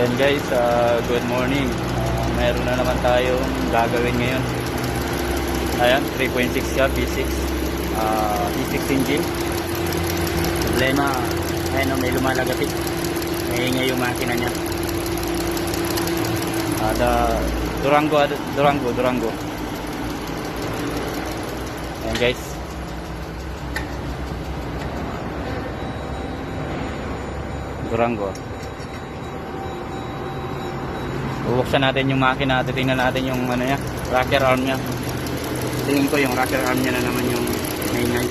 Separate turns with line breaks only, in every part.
Ayan guys, good morning. Meron na naman tayong gagawin ngayon. Ayan, 3.6 siya, V6. V6 engine. Problema, ayan o, may lumalagatik. Maingay yung makina niya. Durango. Ayan guys. Durango. Bubuksan natin yung makina at tingnan natin yung ano niya, rocker arm niya. Tingin ko yung rocker arm niya na naman yung maingay.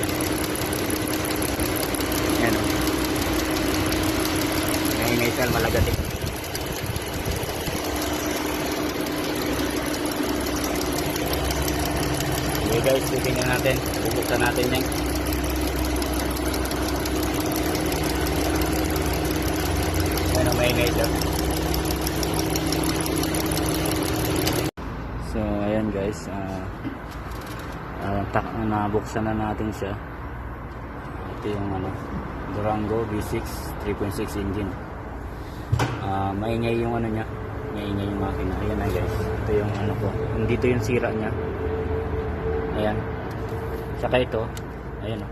Ayan o. Maingay siya, malagatik. Okay guys, tingnan natin. Bubuksan natin yan. Ayan o, maingay siya. So ayan guys, nabuksan na natin siya. Ito yung Durango V6 3.6 engine. Maingay yung niya, maingay yung makina. Ayan na guys, ito yung ko, dito yung sira niya. Ayan, saka ito, ayan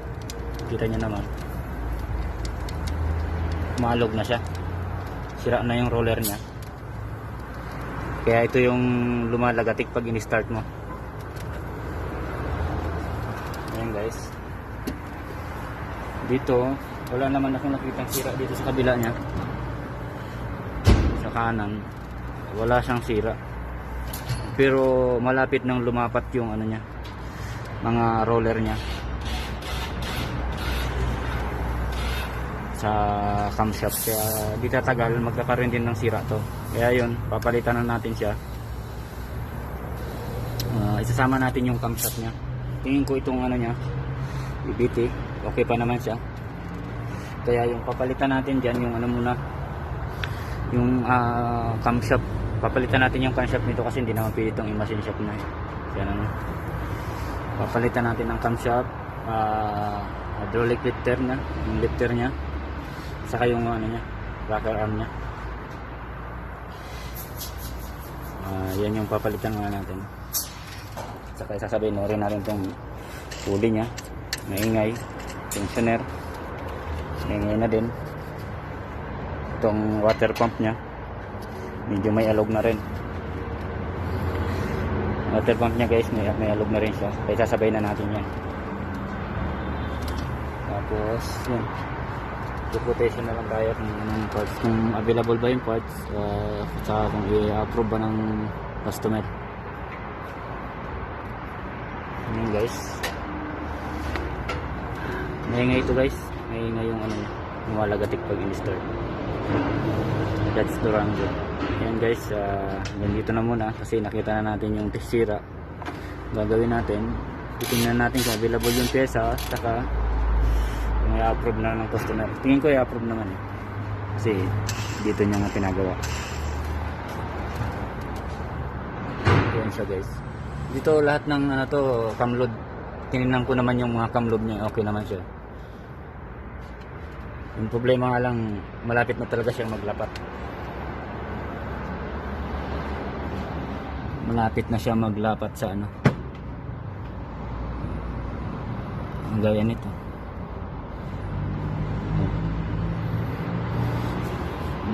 kita nyo naman, malog na siya, sira na yung roller niya. Kaya ito yung lumalagatik pag in-start mo. Ayan guys. Dito, wala naman akong nakitang sira dito sa kabila niya. Sa kanan, wala siyang sira. Pero malapit nang lumapat yung niya, mga roller niya. Sa camshaft, kaya di tatagal magkakaroon din ng sira to. Kaya yun, papalitan na natin siya. Isasama natin yung camshaft niya. Tingin ko itong niya, EBT, okay pa naman siya. Kaya yung papalitan natin dyan, yung muna, yung camshaft. Papalitan natin yung camshaft nito kasi hindi naman pwede itong i-machine shop na. Kaya papalitan natin ng camshaft, hydraulic lifter na, yung lifter niya, saka yung niya, rocker arm niya. Yan yung papalitan natin. Saka isasabihin na rin natin itong pulley niya, maingay, tensioner, maingay na din. Itong water pump niya, medyo may alog na rin. Water pump niya guys, may alog na rin siya. Kaya sasabihin na natin yan. Tapos yun, quotation na lang tayo kung anong parts, kung available ba yung parts, at saka kung i-approve ba ng customer. Yun guys, maingay ito guys, maingay yung yung malagatik pag in-start. That's Durango. Yan guys, dito na muna kasi nakita na natin yung sira. Gagawin natin, titingnan natin kung available yung pyesa, saka kung i-approve na ng customer. Tingin ko i-approve naman kasi dito niya nga pinagawa. Yan siya guys. Dito lahat ng cam load, tinignan ko naman yung mga cam load niya, okay naman siya. Yung problema nga lang, malapit na talaga siyang maglapat. Malapit na siya maglapat sa ang gaya nito.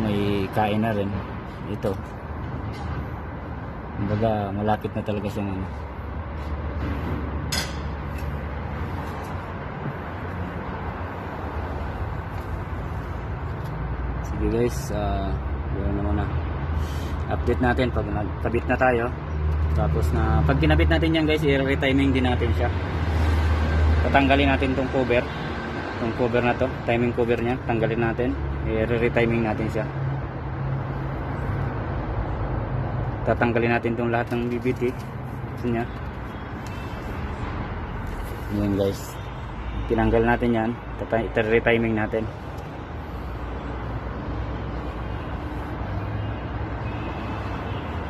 May kain na rin ito. Kumbaga malapit na talaga siyang Sige guys, yun naman na update natin pag nagkabit na tayo. Tapos pag kinabit natin yan guys, i-retiming din natin siya. Tatanggalin natin tong cover na to, timing cover nya, tanggalin natin, i-retiming natin siya. Tatanggalin natin tong lahat ng BBT nya. Yan guys, tinanggal natin yan, i-retiming natin.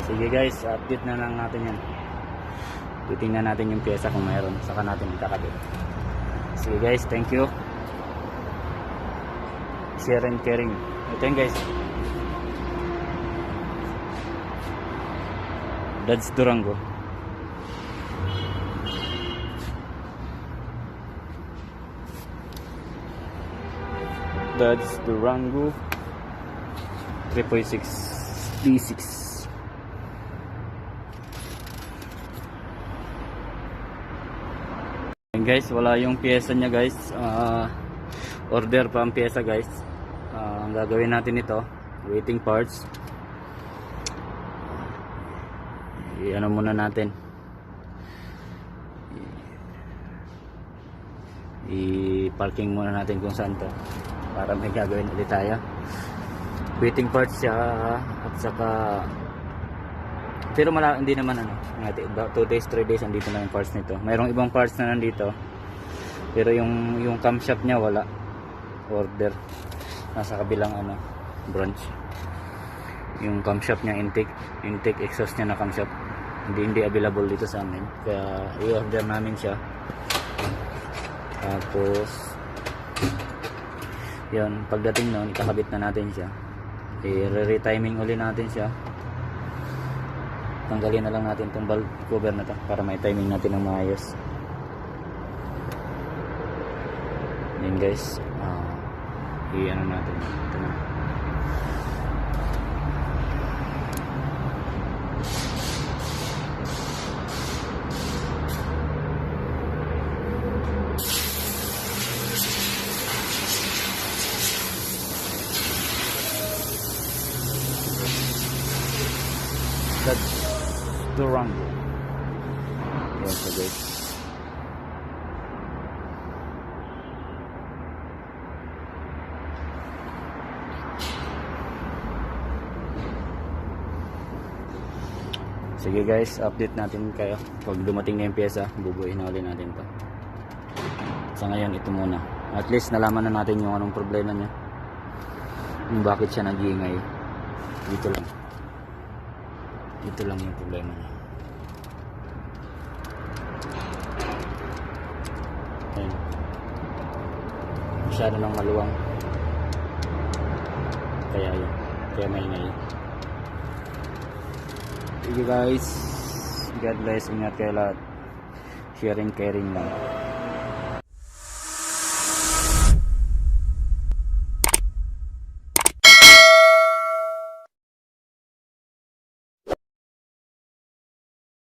Sige guys, update na lang natin yan. Titingnan natin yung pyesa kung mayroon, saka natin ikakabit. Sige guys, thank you. Share and caring. Ito yun guys. Dodge Durango. Dodge Durango 3.6 D6. And guys, wala yung pyesa niya guys. Order pa ang pyesa guys. Ang gagawin natin ito, waiting parts. I-ano muna natin. I-parking muna natin kung saan to para may gagawin ulit tayo. Waiting parts siya at saka pero hindi naman 2 days 3 days andito na yung parts nito. Mayroong ibang parts na nandito pero yung camshaft niya wala, order nasa kabilang branch. Yung camshaft niya intake exhaust niya na camshaft hindi available dito sa amin, kaya i-order namin siya. Tapos yun, pagdating noon ikakabit na natin siya, i-retiming uli natin siya, tanggalin na lang natin itong valve cover na to para may timing natin ng maayos. Yun guys, i-ano natin ito na. That's Durango. Yan siya guys. Sige guys, update natin kayo pag dumating na yung pyesa, bubuuin na ulit natin to. Sa ngayon ito muna, at least nalaman na natin yung anong problema niya, yung bakit siya nag-iingay. Dito lang yung problema niya. Ayan. Masyado nang maluwang. Kaya yun. Kaya maingay. Thank you guys. God bless. Ingat kayo lahat. Sharing, caring lang.